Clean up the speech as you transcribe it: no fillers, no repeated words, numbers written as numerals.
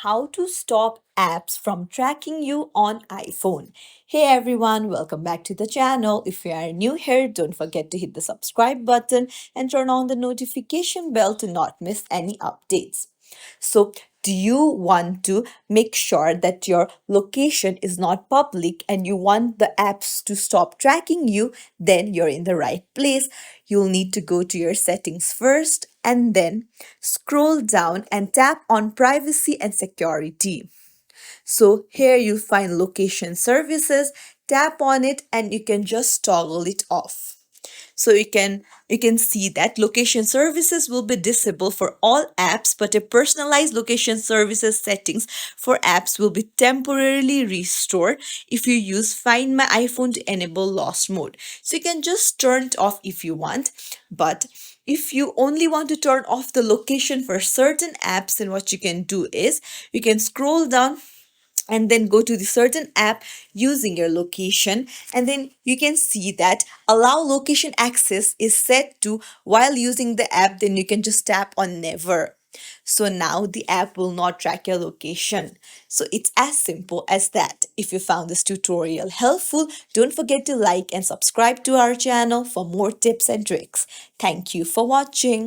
how to stop apps from tracking you on iPhone. Hey everyone, welcome back to the channel. If you are new here, don't forget to hit the subscribe button and turn on the notification bell to not miss any updates. So, do you want to make sure that your location is not public and you want the apps to stop tracking you? Then you're in the right place. You'll need to go to your settings first and then scroll down and tap on privacy and security. So here you find location services, tap on it and you can just toggle it off. So you can see that location services will be disabled for all apps, but a personalized location services settings for apps will be temporarily restored if you use Find My iPhone to enable lost mode. So you can just turn it off if you want, but if you only want to turn off the location for certain apps, then what you can do is you can scroll down and then go to the certain app using your location, and then you can see that allow location access is set to while using the app. Then you can just tap on never, so now the app will not track your location. So it's as simple as that. If you found this tutorial helpful, don't forget to like and subscribe to our channel for more tips and tricks. Thank you for watching.